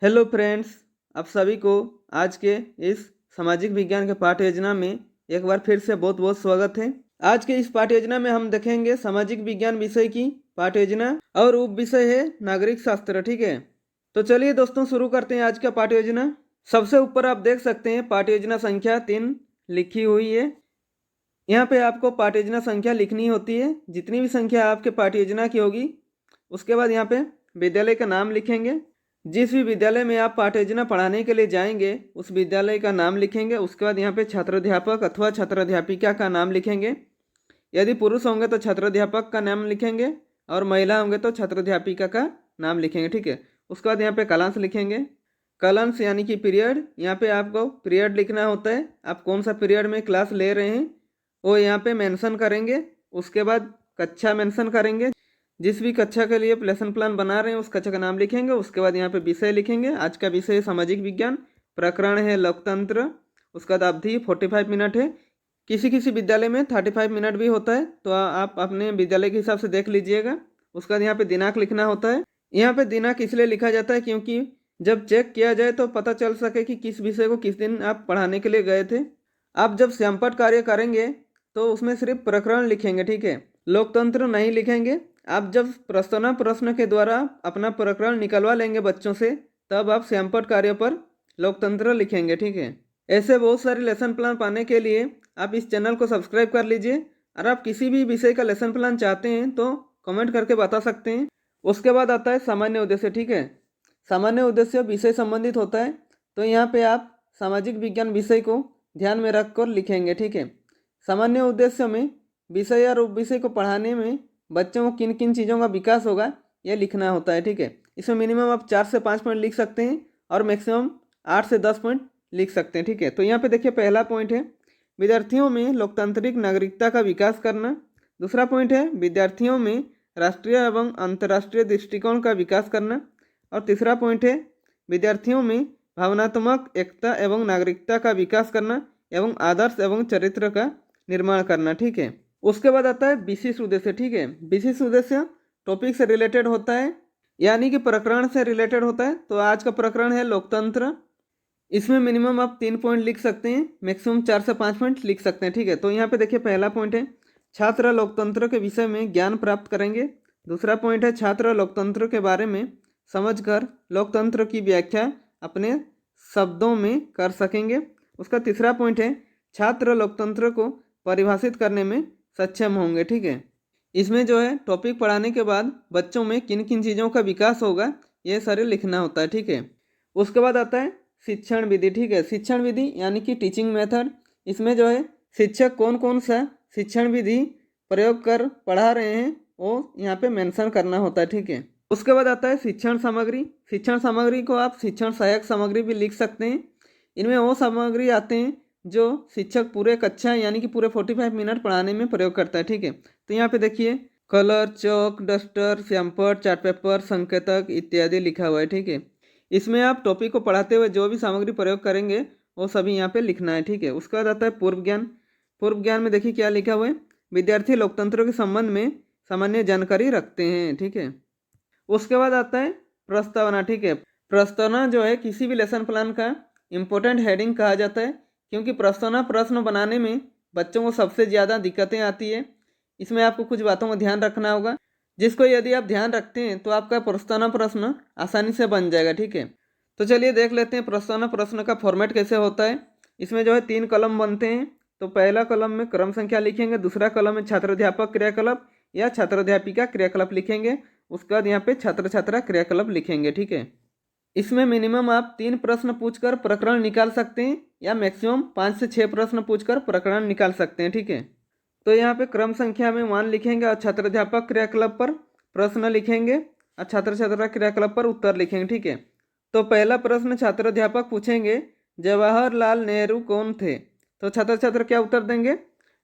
Hello friends, आप सभी को आज के इस सामाजिक विज्ञान के पाठ्य योजना में एक बार फिर से बहुत बहुत स्वागत है। आज के इस पाठ्य योजना में हम देखेंगे सामाजिक विज्ञान विषय की पाठ्य योजना और उप विषय है नागरिक शास्त्र। ठीक है, तो चलिए दोस्तों शुरू करते हैं आज का पाठ्य योजना। सबसे ऊपर आप देख सकते हैं पाठ्य योजना संख्या 3 लिखी हुई है। यहाँ पे आपको पाठ्य योजना संख्या लिखनी होती है। जितनी भी संख्या आपके पाठ्य योजना की होगी उसके बाद यहाँ पे विद्यालय का नाम लिखेंगे। जिस भी विद्यालय में आप पाठ्य योजना पढ़ाने के लिए जाएंगे उस विद्यालय का नाम लिखेंगे। उसके बाद यहाँ पे छात्राध्यापक अथवा छात्राध्यापिका का नाम लिखेंगे। यदि पुरुष होंगे तो छात्राध्यापक का नाम लिखेंगे और महिला होंगे तो छात्राध्यापिका का नाम लिखेंगे। ठीक है, उसके बाद यहाँ पे कालांश लिखेंगे। कालांश यानी कि पीरियड, यहाँ पे आपको पीरियड लिखना होता है। आप कौन सा पीरियड में क्लास ले रहे हैं वो यहाँ पे मेंशन करेंगे। उसके बाद कक्षा मेंशन करेंगे। जिस भी कक्षा के लिए लेसन प्लान बना रहे हैं उस कक्षा का नाम लिखेंगे। उसके बाद यहाँ पे विषय लिखेंगे। आज का विषय सामाजिक विज्ञान, प्रकरण है लोकतंत्र। उसका बाद अवधि 45 मिनट है। किसी किसी विद्यालय में 35 मिनट भी होता है, तो आप अपने विद्यालय के हिसाब से देख लीजिएगा। उसके बाद यहाँ पे दिनांक लिखना होता है। यहाँ पे दिनांक इसलिए लिखा जाता है क्योंकि जब चेक किया जाए तो पता चल सके कि किस विषय को किस दिन आप पढ़ाने के लिए गए थे। आप जब सैंपट कार्य करेंगे तो उसमें सिर्फ प्रकरण लिखेंगे। ठीक है, लोकतंत्र नहीं लिखेंगे। आप जब प्रश्न प्रश्न के द्वारा अपना प्रकरण निकलवा लेंगे बच्चों से तब आप सैंपट कार्य पर लोकतंत्र लिखेंगे। ठीक है, ऐसे बहुत सारे लेसन प्लान पाने के लिए आप इस चैनल को सब्सक्राइब कर लीजिए। और आप किसी भी विषय का लेसन प्लान चाहते हैं तो कमेंट करके बता सकते हैं। उसके बाद आता है सामान्य उद्देश्य। ठीक है, सामान्य उद्देश्य विषय संबंधित होता है, तो यहाँ पे आप सामाजिक विज्ञान विषय को ध्यान में रखकर लिखेंगे। ठीक है, सामान्य उद्देश्य में विषय और उप विषय को पढ़ाने में बच्चों को किन किन चीज़ों का विकास होगा यह लिखना होता है। ठीक है, इसमें मिनिमम आप 4 से 5 पॉइंट लिख सकते हैं और मैक्सिमम 8 से 10 पॉइंट लिख सकते हैं। ठीक है, तो यहाँ पे देखिए पहला पॉइंट है विद्यार्थियों में लोकतांत्रिक नागरिकता का विकास करना। दूसरा पॉइंट है विद्यार्थियों में राष्ट्रीय एवं अंतर्राष्ट्रीय दृष्टिकोण का विकास करना। और तीसरा पॉइंट है विद्यार्थियों में भावनात्मक एकता एवं नागरिकता का विकास करना एवं आदर्श एवं चरित्र का निर्माण करना। ठीक है, उसके बाद आता है विशिष्ट उद्देश्य। ठीक है, विशिष्ट उद्देश्य टॉपिक से रिलेटेड होता है, यानी कि प्रकरण से रिलेटेड होता है। तो आज का प्रकरण है लोकतंत्र। इसमें मिनिमम आप 3 पॉइंट लिख सकते हैं, मैक्सिमम 4 से 5 पॉइंट लिख सकते हैं। ठीक है, तो यहाँ पे देखिए पहला पॉइंट है छात्र लोकतंत्र के विषय में ज्ञान प्राप्त करेंगे। दूसरा पॉइंट है छात्र लोकतंत्र के बारे में समझकर लोकतंत्र की व्याख्या अपने शब्दों में कर सकेंगे। उसका तीसरा पॉइंट है छात्र लोकतंत्र को परिभाषित करने में सक्षम होंगे। ठीक है, इसमें जो है टॉपिक पढ़ाने के बाद बच्चों में किन किन चीज़ों का विकास होगा ये सारे लिखना होता है। ठीक है, उसके बाद आता है शिक्षण विधि। ठीक है, शिक्षण विधि यानी कि टीचिंग मेथड। इसमें जो है शिक्षक कौन कौन सा शिक्षण विधि प्रयोग कर पढ़ा रहे हैं वो यहाँ पे मेंशन करना होता है। ठीक है, उसके बाद आता है शिक्षण सामग्री। शिक्षण सामग्री को आप शिक्षण सहायक सामग्री भी लिख सकते हैं। इनमें वो सामग्री आते हैं जो शिक्षक पूरे कक्षा यानी कि पूरे 45 मिनट पढ़ाने में प्रयोग करता है। ठीक है, तो यहाँ पे देखिए कलर, चौक, डस्टर, सैंपट, चार्ट पेपर, संकेतक इत्यादि लिखा हुआ है। ठीक है, इसमें आप टॉपिक को पढ़ाते हुए जो भी सामग्री प्रयोग करेंगे वो सभी यहाँ पे लिखना है। ठीक है, उसके बाद आता है पूर्व ज्ञान। पूर्व ज्ञान में देखिए क्या लिखा हुआ है, विद्यार्थी लोकतंत्र के संबंध में सामान्य जानकारी रखते हैं। ठीक है, उसके बाद आता है प्रस्तावना। ठीक है, प्रस्तावना जो है किसी भी लेसन प्लान का इम्पोर्टेंट हेडिंग कहा जाता है, क्योंकि प्रस्तावना प्रश्न बनाने में बच्चों को सबसे ज़्यादा दिक्कतें आती है। इसमें आपको कुछ बातों का ध्यान रखना होगा, जिसको यदि आप ध्यान रखते हैं तो आपका प्रस्तावना प्रश्न आसानी से बन जाएगा। ठीक है, तो चलिए देख लेते हैं प्रस्तावना प्रश्न का फॉर्मेट कैसे होता है। इसमें जो है 3 कलम बनते हैं। तो पहला कलम में क्रम संख्या लिखेंगे, दूसरा कलम में छात्राध्यापक क्रियाकलाप या छात्राध्यापिका क्रियाकलाप लिखेंगे। उसके बाद यहाँ पे छात्र छात्रा क्रियाकलाप लिखेंगे। ठीक है, इसमें मिनिमम आप 3 प्रश्न पूछकर प्रकरण निकाल सकते हैं या मैक्सिमम 5 से 6 प्रश्न पूछकर प्रकरण निकाल सकते हैं। ठीक है, तो यहाँ पे क्रम संख्या में 1 लिखेंगे और छात्राध्यापक क्रियाकलाप पर प्रश्न लिखेंगे और छात्र छात्रा क्रियाकलाप पर उत्तर लिखेंगे। ठीक है, तो पहला प्रश्न छात्राध्यापक पूछेंगे जवाहरलाल नेहरू कौन थे, तो छात्र छात्र क्या उत्तर देंगे,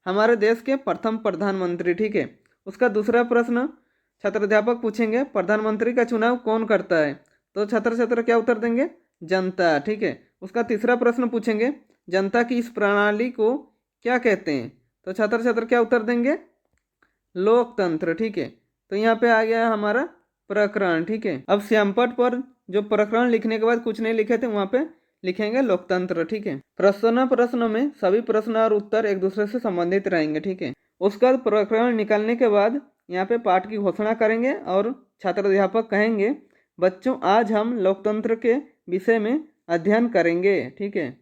हमारे देश के प्रथम प्रधानमंत्री। ठीक है, उसका दूसरा प्रश्न छात्राध्यापक पूछेंगे प्रधानमंत्री का चुनाव कौन करता है, तो छात्र छात्र क्या उत्तर देंगे, जनता। ठीक है, उसका तीसरा प्रश्न पूछेंगे जनता की इस प्रणाली को क्या कहते हैं, तो छात्र छात्र क्या उत्तर देंगे, लोकतंत्र। ठीक है, तो यहाँ पे आ गया हमारा प्रकरण। ठीक है, अब सैंपट पर जो प्रकरण लिखने के बाद कुछ नहीं लिखे थे वहाँ पे लिखेंगे लोकतंत्र। ठीक है। प्रश्न में सभी प्रश्न और उत्तर एक दूसरे से संबंधित रहेंगे। ठीक है। उसके बाद प्रकरण निकालने के बाद यहाँ पे पाठ की घोषणा करेंगे और छात्र अध्यापक कहेंगे बच्चों आज हम लोकतंत्र के विषय में अध्ययन करेंगे। ठीक है।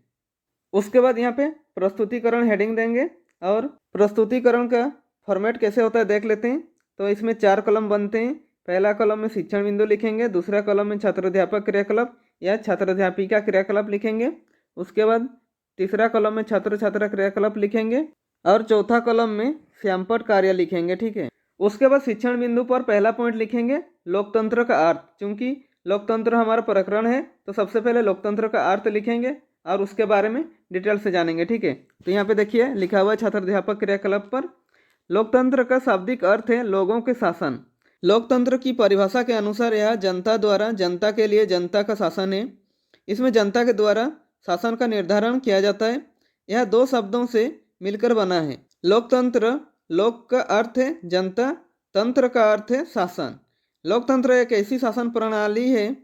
उसके बाद यहाँ पे प्रस्तुतिकरण हेडिंग देंगे और प्रस्तुतिकरण का फॉर्मेट कैसे होता है देख लेते हैं। तो इसमें 4 कॉलम बनते हैं। पहला कॉलम में शिक्षण बिंदु लिखेंगे, दूसरा कॉलम में छात्र अध्यापक क्रियाकलाप या छात्र अध्यापिका क्रियाकलाप लिखेंगे, उसके बाद तीसरा कॉलम में छात्र छात्रा क्रियाकलाप लिखेंगे और चौथा कॉलम में श्यामपट कार्य लिखेंगे। ठीक है। उसके बाद शिक्षण बिंदु पर पहला पॉइंट लिखेंगे लोकतंत्र का अर्थ। क्योंकि लोकतंत्र हमारा प्रकरण है तो सबसे पहले लोकतंत्र का अर्थ लिखेंगे और उसके बारे में डिटेल से जानेंगे। ठीक है। तो यहाँ पे देखिए लिखा हुआ है छात्र अध्यापक क्रियाकलाप पर लोकतंत्र का शाब्दिक अर्थ है लोगों के शासन। लोकतंत्र की परिभाषा के अनुसार यह जनता द्वारा जनता के लिए जनता का शासन है। इसमें जनता के द्वारा शासन का निर्धारण किया जाता है। यह 2 शब्दों से मिलकर बना है। लोकतंत्र, लोक का अर्थ है जनता, तंत्र का अर्थ है शासन। लोकतंत्र एक ऐसी शासन प्रणाली है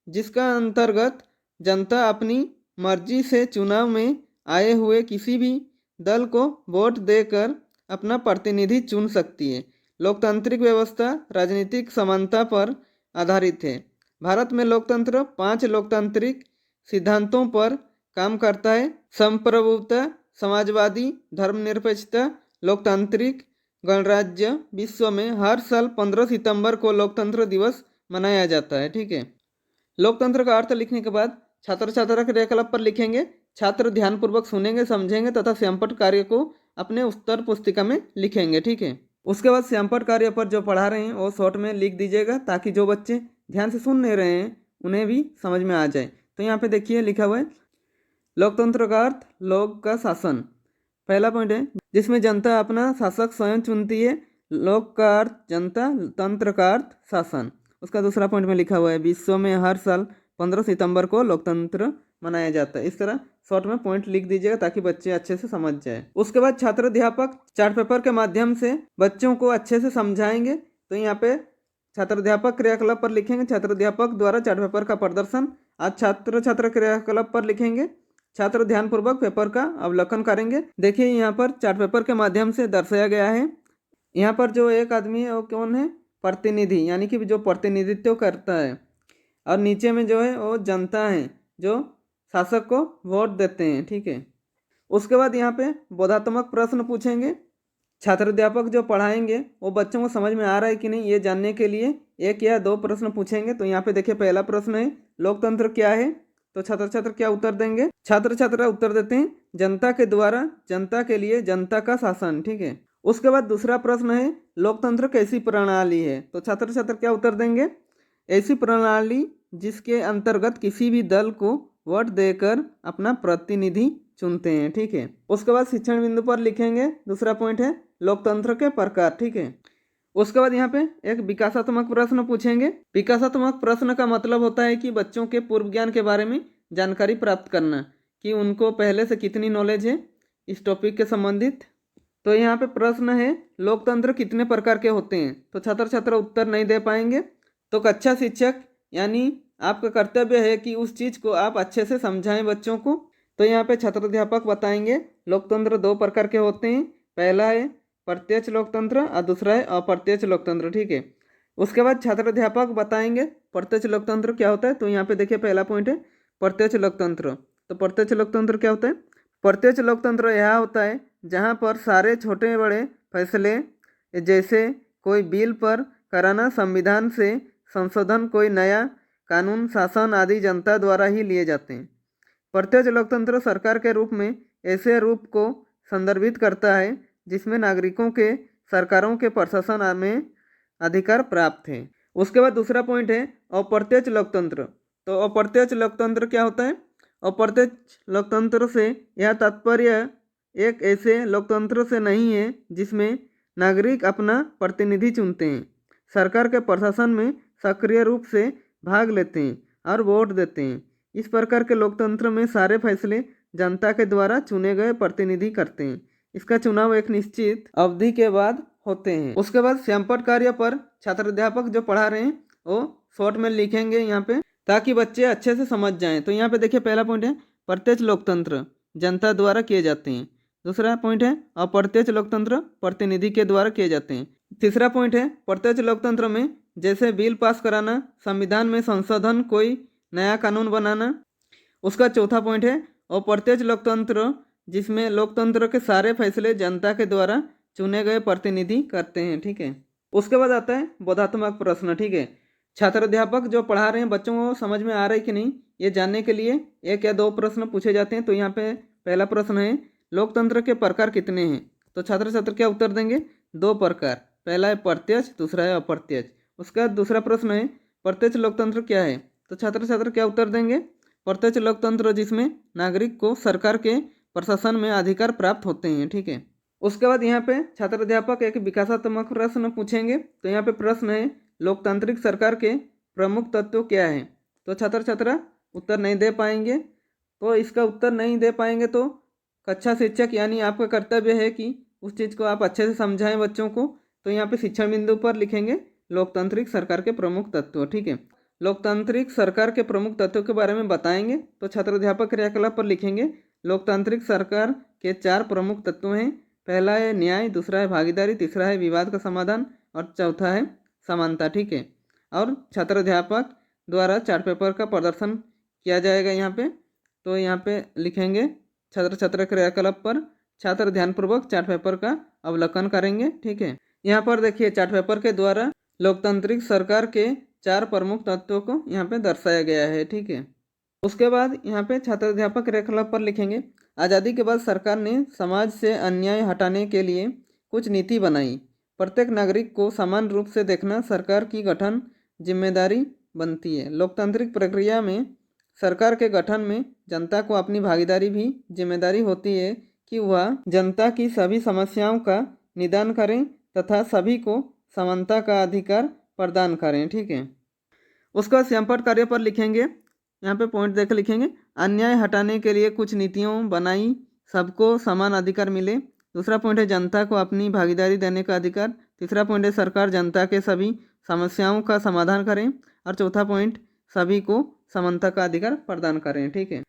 जिसका अंतर्गत जनता अपनी मर्जी से चुनाव में आए हुए किसी भी दल को वोट देकर अपना प्रतिनिधि चुन सकती है। लोकतांत्रिक व्यवस्था राजनीतिक समानता पर आधारित है। भारत में लोकतंत्र 5 लोकतांत्रिक सिद्धांतों पर काम करता है। संप्रभुता, समाजवादी, धर्मनिरपेक्षता, लोकतांत्रिक गणराज्य। विश्व में हर साल 15 सितंबर को लोकतंत्र दिवस मनाया जाता है। ठीक है। लोकतंत्र का अर्थ लिखने के बाद छात्र छात्रा क्रियाकलाप पर लिखेंगे। छात्र ध्यानपूर्वक सुनेंगे, समझेंगे तथा श्यामपट कार्य को अपने उत्तर पुस्तिका में लिखेंगे। ठीक है। उसके बाद श्यामपट कार्य पर जो पढ़ा रहे हैं वो शॉर्ट में लिख दीजिएगा ताकि जो बच्चे ध्यान से सुन नहीं रहे हैं उन्हें भी समझ में आ जाए। तो यहाँ पे देखिए लिखा हुआ है लोकतंत्र का अर्थ लोक का शासन। पहला पॉइंट है जिसमें जनता अपना शासक स्वयं चुनती है। लोक का अर्थ जनता, तंत्र का अर्थ शासन। उसका दूसरा पॉइंट में लिखा हुआ है विश्व में हर साल 15 सितंबर को लोकतंत्र मनाया जाता है। इस तरह शॉर्ट में पॉइंट लिख दीजिएगा ताकि बच्चे अच्छे से समझ जाए। उसके बाद छात्र अध्यापक चार्ट पेपर के माध्यम से बच्चों को अच्छे से समझाएंगे। तो यहाँ पे छात्र अध्यापक क्रियाकलाप पर लिखेंगे छात्र अध्यापक द्वारा चार्ट पेपर का प्रदर्शन। आज छात्र छात्रा क्रियाकलाप पर लिखेंगे छात्र ध्यानपूर्वक पेपर का अवलोकन करेंगे। देखिए यहाँ पर चार्ट पेपर के माध्यम से दर्शाया गया है। यहाँ पर जो एक आदमी है वो कौन है? प्रतिनिधि, यानी कि जो प्रतिनिधित्व करता है। और नीचे में जो है वो जनता है जो शासक को वोट देते हैं। ठीक है। उसके बाद यहाँ पे बोधात्मक प्रश्न पूछेंगे। छात्र अध्यापक जो पढ़ाएंगे वो बच्चों को समझ में आ रहा है कि नहीं ये जानने के लिए 1 या 2 प्रश्न पूछेंगे। तो यहाँ पे देखिए पहला प्रश्न है लोकतंत्र क्या है? तो छात्र छात्र क्या उत्तर देंगे? छात्र छात्रा उत्तर देते हैं जनता के द्वारा जनता के लिए जनता का शासन। ठीक है। उसके बाद दूसरा प्रश्न है लोकतंत्र कैसी प्रणाली है? तो छात्र छात्र क्या उत्तर देंगे? ऐसी प्रणाली जिसके अंतर्गत किसी भी दल को वोट देकर अपना प्रतिनिधि चुनते हैं। ठीक है। उसके बाद शिक्षण बिंदु पर लिखेंगे दूसरा पॉइंट है लोकतंत्र के प्रकार। ठीक है। उसके बाद यहाँ पे एक विकासात्मक प्रश्न पूछेंगे। विकासात्मक प्रश्न का मतलब होता है कि बच्चों के पूर्व ज्ञान के बारे में जानकारी प्राप्त करना कि उनको पहले से कितनी नॉलेज है इस टॉपिक के संबंधित। तो यहाँ पे प्रश्न है लोकतंत्र कितने प्रकार के होते हैं? तो छात्र छात्रा उत्तर नहीं दे पाएंगे। तो कक्षा शिक्षक यानी आपका कर्तव्य है कि उस चीज़ को आप अच्छे से समझाएं बच्चों को। तो यहाँ पे छात्र अध्यापक बताएंगे लोकतंत्र 2 प्रकार के होते हैं। पहला है प्रत्यक्ष लोकतंत्र और दूसरा है अप्रत्यक्ष लोकतंत्र। ठीक है। उसके बाद छात्र अध्यापक बताएंगे प्रत्यक्ष लोकतंत्र क्या होता है। तो यहाँ पे देखिए पहला पॉइंट है प्रत्यक्ष लोकतंत्र। तो प्रत्यक्ष लोकतंत्र क्या होता है? प्रत्यक्ष लोकतंत्र यह होता है जहाँ पर सारे छोटे बड़े फैसले जैसे कोई बिल पर कराना, संविधान से संशोधन, कोई नया कानून, शासन आदि जनता द्वारा ही लिए जाते हैं। प्रत्यक्ष लोकतंत्र सरकार के रूप में ऐसे रूप को संदर्भित करता है जिसमें नागरिकों के सरकारों के प्रशासन में अधिकार प्राप्त है। उसके बाद दूसरा पॉइंट है अप्रत्यक्ष लोकतंत्र। तो अप्रत्यक्ष लोकतंत्र क्या होता है? अप्रत्यक्ष लोकतंत्र से यह तात्पर्य एक ऐसे लोकतंत्र से नहीं है जिसमें नागरिक अपना प्रतिनिधि चुनते हैं, सरकार के प्रशासन में सक्रिय रूप से भाग लेते हैं और वोट देते हैं। इस प्रकार के लोकतंत्र में सारे फैसले जनता के द्वारा चुने गए प्रतिनिधि करते हैं। इसका चुनाव एक निश्चित अवधि के बाद होते हैं। उसके बाद श्यामपट कार्य पर छात्र अध्यापक जो पढ़ा रहे हैं वो शॉर्ट में लिखेंगे यहाँ पे। ताकि बच्चे अच्छे से समझ जाएं। तो यहाँ पे देखिए पहला पॉइंट है प्रत्यक्ष लोकतंत्र जनता द्वारा किए जाते हैं। दूसरा पॉइंट है अप्रत्यक्ष लोकतंत्र प्रतिनिधि के द्वारा किए जाते हैं। तीसरा पॉइंट है प्रत्यक्ष लोकतंत्र में जैसे बिल पास कराना, संविधान में संशोधन, कोई नया कानून बनाना। उसका चौथा पॉइंट है अप्रत्यक्ष लोकतंत्र जिसमें लोकतंत्र के सारे फैसले जनता के द्वारा चुने गए प्रतिनिधि करते हैं। ठीक है, उसके बाद आता है बोधात्मक प्रश्न। ठीक है, छात्र अध्यापक जो पढ़ा रहे हैं बच्चों को समझ में आ रहा है कि नहीं, ये जानने के लिए एक या दो प्रश्न पूछे जाते हैं। तो यहाँ पे पहला प्रश्न है लोकतंत्र के प्रकार कितने हैं। तो छात्र छात्र क्या उत्तर देंगे, दो प्रकार, पहला है प्रत्यक्ष, दूसरा है अप्रत्यक्ष। उसके बाद दूसरा प्रश्न है प्रत्यक्ष लोकतंत्र क्या है। तो छात्र छात्र क्या उत्तर देंगे, प्रत्यक्ष लोकतंत्र जिसमें नागरिक को सरकार के प्रशासन में अधिकार प्राप्त होते हैं। ठीक है, उसके बाद यहाँ पे छात्र अध्यापक एक विकासात्मक प्रश्न पूछेंगे। तो यहाँ पे प्रश्न है लोकतांत्रिक सरकार के प्रमुख तत्व क्या है। तो छात्र छात्रा उत्तर नहीं दे पाएंगे। तो इसका उत्तर नहीं दे पाएंगे तो कक्षा शिक्षक यानी आपका कर्तव्य है कि उस चीज़ को आप अच्छे से समझाएं बच्चों को। तो यहाँ पे शिक्षण बिंदु पर लिखेंगे लोकतांत्रिक सरकार के प्रमुख तत्व। ठीक है, लोकतांत्रिक सरकार के प्रमुख तत्वों के बारे में बताएंगे। तो छात्र अध्यापक क्रियाकलाप पर लिखेंगे लोकतांत्रिक सरकार के 4 प्रमुख तत्व हैं। पहला है न्याय, दूसरा है भागीदारी, तीसरा है विवाद का समाधान और चौथा है समानता। ठीक है, और छात्र अध्यापक द्वारा चार्ट पेपर का प्रदर्शन किया जाएगा यहाँ पे। तो यहाँ पे लिखेंगे छात्र छात्र क्रियाकलाप पर छात्र ध्यानपूर्वक चार्ट पेपर का अवलोकन करेंगे। ठीक है, यहाँ पर देखिए चार्ट पेपर के द्वारा लोकतांत्रिक सरकार के 4 प्रमुख तत्वों को यहाँ पे दर्शाया गया है। ठीक है, उसके बाद यहाँ पे छात्र अध्यापक क्रियाकलाप पर लिखेंगे आज़ादी के बाद सरकार ने समाज से अन्याय हटाने के लिए कुछ नीति बनाई। प्रत्येक नागरिक को समान रूप से देखना सरकार की गठन जिम्मेदारी बनती है। लोकतांत्रिक प्रक्रिया में सरकार के गठन में जनता को अपनी भागीदारी भी जिम्मेदारी होती है कि वह जनता की सभी समस्याओं का निदान करें तथा सभी को समानता का अधिकार प्रदान करें। ठीक है, उसका श्यामपट कार्य पर लिखेंगे, यहाँ पे पॉइंट देख लिखेंगे अन्याय हटाने के लिए कुछ नीतियों बनाई, सबको समान अधिकार मिले। दूसरा पॉइंट है जनता को अपनी भागीदारी देने का अधिकार। तीसरा पॉइंट है सरकार जनता के सभी समस्याओं का समाधान करें और चौथा पॉइंट सभी को समानता का अधिकार प्रदान करें। ठीक है,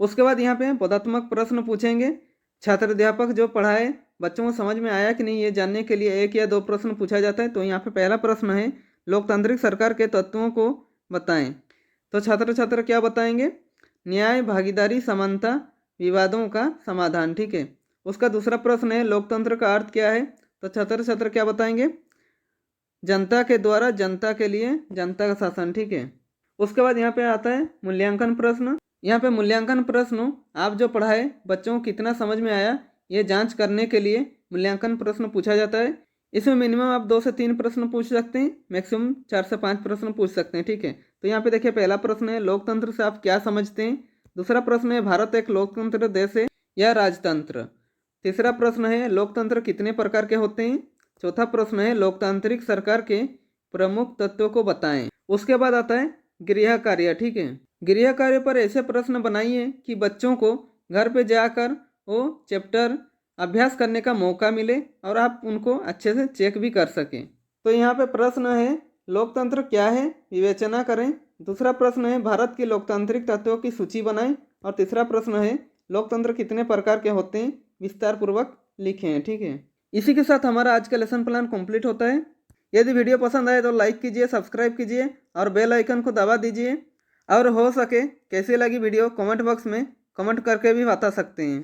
उसके बाद यहाँ पे बोधात्मक प्रश्न पूछेंगे। छात्र अध्यापक जो पढ़ाए बच्चों को समझ में आया कि नहीं, ये जानने के लिए एक या दो प्रश्न पूछा जाता है। तो यहाँ पे पहला प्रश्न है लोकतांत्रिक सरकार के तत्वों को बताएं। तो छात्र छात्र क्या बताएंगे, न्याय, भागीदारी, समानता, विवादों का समाधान। ठीक है, उसका दूसरा प्रश्न है लोकतंत्र का अर्थ क्या है। तो छात्र छात्र क्या बताएंगे, जनता के द्वारा जनता के लिए जनता का शासन। ठीक है, उसके बाद यहाँ पे आता है मूल्यांकन प्रश्न। यहाँ पे मूल्यांकन प्रश्न आप जो पढ़ाए बच्चों को कितना समझ में आया ये जांच करने के लिए मूल्यांकन प्रश्न पूछा जाता है। इसमें मिनिमम आप 2 से 3 प्रश्न पूछ सकते हैं, मैक्सिमम 4 से 5 प्रश्न पूछ सकते हैं। ठीक है, तो यहाँ पे देखिए पहला प्रश्न है लोकतंत्र से आप क्या समझते हैं। दूसरा प्रश्न है भारत एक लोकतंत्र देश है या राजतंत्र। तीसरा प्रश्न है लोकतंत्र कितने प्रकार के होते हैं। चौथा प्रश्न है लोकतांत्रिक सरकार के प्रमुख तत्वों को बताएं। उसके बाद आता है गृह कार्य। ठीक है, गृह कार्य पर ऐसे प्रश्न बनाइए कि बच्चों को घर पे जाकर वो चैप्टर अभ्यास करने का मौका मिले और आप उनको अच्छे से चेक भी कर सकें। तो यहाँ पे प्रश्न है लोकतंत्र क्या है, विवेचना करें। दूसरा प्रश्न है भारत की लोकतांत्रिक तत्वों की सूची बनाएं और तीसरा प्रश्न है लोकतंत्र कितने प्रकार के होते हैं, विस्तार पूर्वक लिखें। ठीक है, इसी के साथ हमारा आज का लेसन प्लान कंप्लीट होता है। यदि वीडियो पसंद आए तो लाइक कीजिए, सब्सक्राइब कीजिए और बेल आइकन को दबा दीजिए। और हो सके कैसी लगी वीडियो कमेंट बॉक्स में कमेंट करके भी बता सकते हैं।